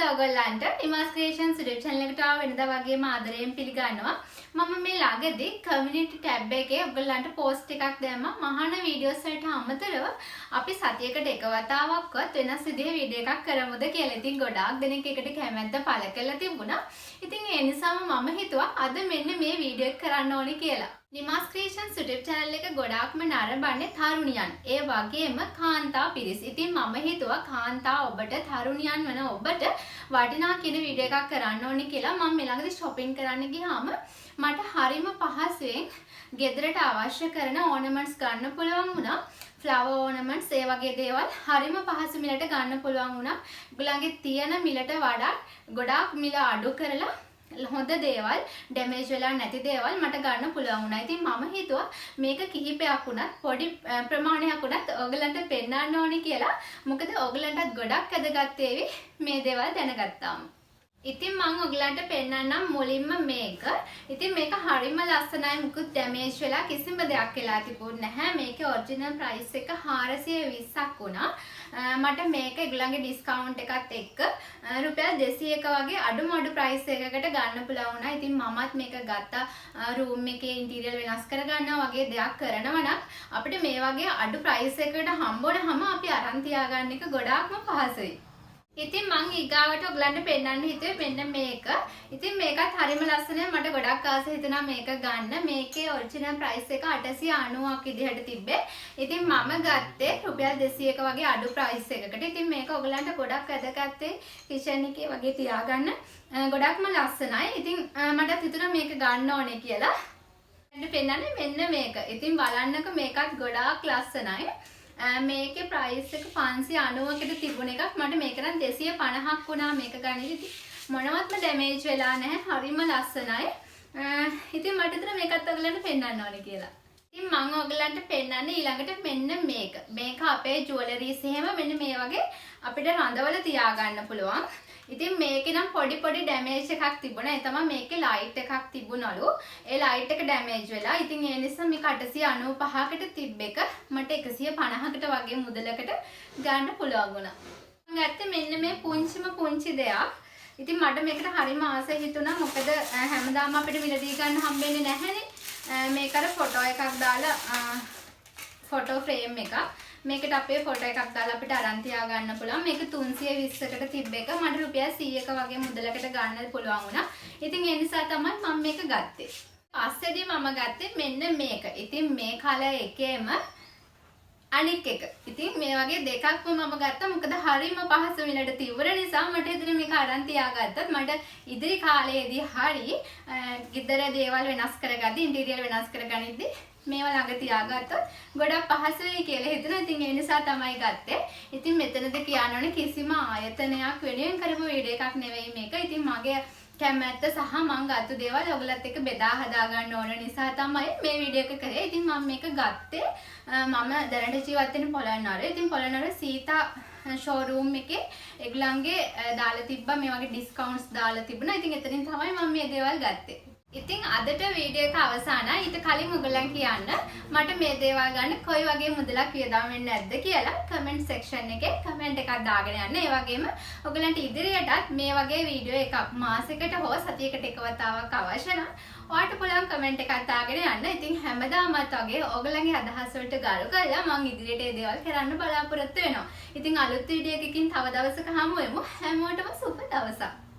කොහොමද ඔයගොල්ලන්ට නිමාස් ක්‍රියේෂන්ස් YouTube channel එකට ආව වෙනදා වගේම ආදරයෙන් පිළිගන්නවා. මම මේ ළඟදී community tab එකේ ඔයගොල්ලන්ට post එකක් දැම්මා. මහාන videos වලට අමතරව අපි සතියකට එක වතාවක්වත් වෙනස් විදිහේ වීඩියෝ එකක් කරමුද කියලා. ඉතින් ගොඩාක් දෙනෙක් එකට කැමැත්ත පළ කරලා තිබුණා. ඉතින් ඒ නිසාම මම හිතුවා අද මෙන්න මේ වීඩියෝ එක කරන්න ඕනේ කියලා. නිමාස් ක්‍රියේෂන්ස් YouTube channel එක ගොඩාක්ම නරඹන්නේ තරුණියන්. ඒ වගේම කාන්තා පිරිස්. ඉතින් මම හිතුවා කාන්තා ඔබට තරුණියන් වන ඔබට වටිනා කියන වීඩියෝ එකක් කරන්න ඕනේ කියලා. මම ළඟදී shopping කරන්න ගියාම මට හරිම පහසුවෙන් ගෙදරට අවශ්‍ය කරන ornaments ගන්න පුළුවන් වුණා. flower ornaments ඒ වගේ දේවල් හරිම පහසු මිලට ගන්න පුළුවන් වුණා. ඔයගලගේ තියෙන මිලට වඩා ගොඩාක් මිල අඩු කරලා හොඳ දේවල් ඩැමේජ් වෙලා නැති දේවල් මට ගන්න පුළුවන් වුණා. ඉතින් මම හිතුවා මේක කිහිපයක් වුණත් පොඩි ප්‍රමාණයක් වුණත් ඔයගලන්ට පෙන්නන්න ඕනේ කියලා. මොකද ඔයගලන්ටත් ගොඩක් වැදගත් වේවි මේ දේවල් දැනගත්තාම. ඉතින් මම ඔයගලන්ට පෙන්නන්නම් මුලින්ම මේක. ඉතින් මේක හරිම ලස්සනයි. මුකුත් ඩැමේජ් වෙලා කිසිම දෙයක් වෙලා තිබුණ නැහැ. මේකේ ඔරිජිනල් ප්‍රයිස් එක 420ක් වුණා. මට මේක ඒගොල්ලන්ගේ ඩිස්කවුන්ට් එකත් එක්ක රුපියල් 200ක වගේ අඩුම ප්‍රයිස් එකකට ගන්න පුළුවන් වුණා. ඉතින් මමත් මේක ගත්තා රූම් එකේ ඉන්ටීරියර් වෙනස් කර ගන්නවා වගේ දෙයක් කරනවා නම් අපිට මේ වගේ අඩු ප්‍රයිස් එකකට හම්බුනහම අපි අරන් තියාගන්න එක ගොඩාක්ම පහසුයි. ඉතින් මං ඊගාවට ඔයගලන්ට පෙන්නන්න හිතුවේ මෙන්න මේක. ඉතින් මේකත් හරිම ලස්සනයි. මට ගොඩක් ආස හිතුණා මේක ගන්න. මේකේ ඔරිජිනල් ප්‍රයිස් එක 890ක් විදිහට තිබ්බේ. ඉතින් මම ගත්තේ රුපියල් 200ක වගේ අඩු ප්‍රයිස් එකකට. ඉතින් මේක ඔයගලන්ට ගොඩක් වැදගත් කිචන් එකේ වගේ තියාගන්න. ගොඩක්ම ලස්සනයි. ඉතින් මට හිතුණා මේක ගන්න ඕනේ කියලා. පෙන්නන්නේ මෙන්න මේක. ඉතින් බලන්නක මේකත් ගොඩාක් ලස්සනයි. මේකේ ප්‍රයිස් එක 590කට තිබුණ එකක් මට මේක නම් 250ක් වුණා මේක ගන්නේ. ඉතින් මොනවත්ම ඩැමේජ් වෙලා නැහැ. හරිම ලස්සනයි. ඉතින් මට හිතුණා මේකත් ඔයගලන්ට පෙන්නන්න ඕනේ කියලා. ඉතින් මම ඔයගලන්ට පෙන්නන්නේ ඊළඟට මෙන්න මේක. මේක අපේ ජුවලරීස් එහෙම මෙන්න මේ වගේ අපිට රඳවල තියාගන්න පුළුවන්. ඉතින් මේකේ නම් පොඩි ඩැමේජ් එකක් තිබුණා. ඒ තමයි මේකේ ලයිට් එකක් තිබුණලු. ඒ ලයිට් එක ඩැමේජ් වෙලා. ඉතින් ඒ නිසා මේක 895කට තිබ්බ එක මට 150කට වගේ මුදලකට ගන්න පුළුවන් වුණා. මම ගත්තේ මෙන්න මේ පුංචි දෙයක්. ඉතින් මට මේකට හරිම ආසයි හිතුණා. මොකද හැමදාම අපිට මිලදී ගන්න හම්බෙන්නේ නැහැනේ. මේක අර ෆොටෝ එකක් දාලා ෆොටෝ ෆ්‍රේම් එකක්. මේකට අපේ ෆොටෝ එකක් දාලා අපිට අරන් තියා ගන්න පුළුවන්. මේක 320කට තිබ්බ එක මට රුපියල් 100ක වගේ මුදලකට ගන්න පුළුවන් වුණා. ඉතින් ඒ නිසා තමයි මම මේක ගත්තේ. පස්සේදී මම ගත්තේ මෙන්න මේක. ඉතින් මේ කලර් එකේම අනික් එක. ඉතින් මේ වගේ දෙකක්ම මම ගත්තා. මොකද හරිම පහසු මිලට තිබුණ නිසා මට හිතුනේ මේක අරන් තියාගත්තත් මට ඉදිරි කාලයේදී හරි ගෙදර දේවල් වෙනස් කරගද්දි ඉන්ටීරියර් වෙනස් කරගනිද්දි මේවා ළඟ තියාගත්තොත් ගොඩක් පහසු වෙයි කියලා හිතුණා. ඉතින් ඒ නිසා තමයි ගත්තේ. ඉතින් මෙතනද කියන්න ඕනේ කිසිම ආයතනයක් වෙනුවෙන් කරපු වීඩියෝ එකක් නෙවෙයි මේක. ඉතින් මගේ කැමැත්ත සහ මම ගත්ත දේවල් ඔයගලත් එක්ක බෙදා හදා ගන්න ඕන නිසා තමයි මේ වීඩියෝ එක කරේ. ඉතින් මම මේක ගත්තේ මම දැනට ජීවත් වෙන පොළොන්නරුවේ. ඉතින් පොළොන්නරුවේ සීතා ෂෝරූම් එකේ ඒගොල්ලන්ගේ දාලා තිබ්බා මේ වගේ ඩිස්කවුන්ට්ස් දාලා තිබුණා. ඉතින් එතනින් තමයි මම මේ දේවල් ගත්තේ. ඉතින් අදට වීඩියෝ එක අවසానයි. ඊට කලින් ඔයගලන් කියන්න මට මේ දේවල් ගන්න කොයි වගේ මුදලක් වියදම් වෙන්නේ නැද්ද කියලා කමෙන්ට් සෙක්ෂන් එකේ කමෙන්ට් එකක් දාගෙන යන්න. ඒ වගේම ඔයගලන්ට ඉදිරියටත් මේ වගේ වීඩියෝ එකක් මාසෙකට හෝ සතියකට එක වතාවක් අවශ්‍ය නම් ඔයාලට පුළුවන් කමෙන්ට් එකක් දාගෙන යන්න. ඉතින් හැමදාමත් වගේ ඔයගලන්ගේ අදහස් වලට ගරු කරලා මම ඉදිරියට මේ දේවල් කරන්න බලාපොරොත්තු වෙනවා. ඉතින් අලුත් වීඩියෝ එකකින් තව දවසක හමු වෙමු. හැමෝටම සුබ දවසක්.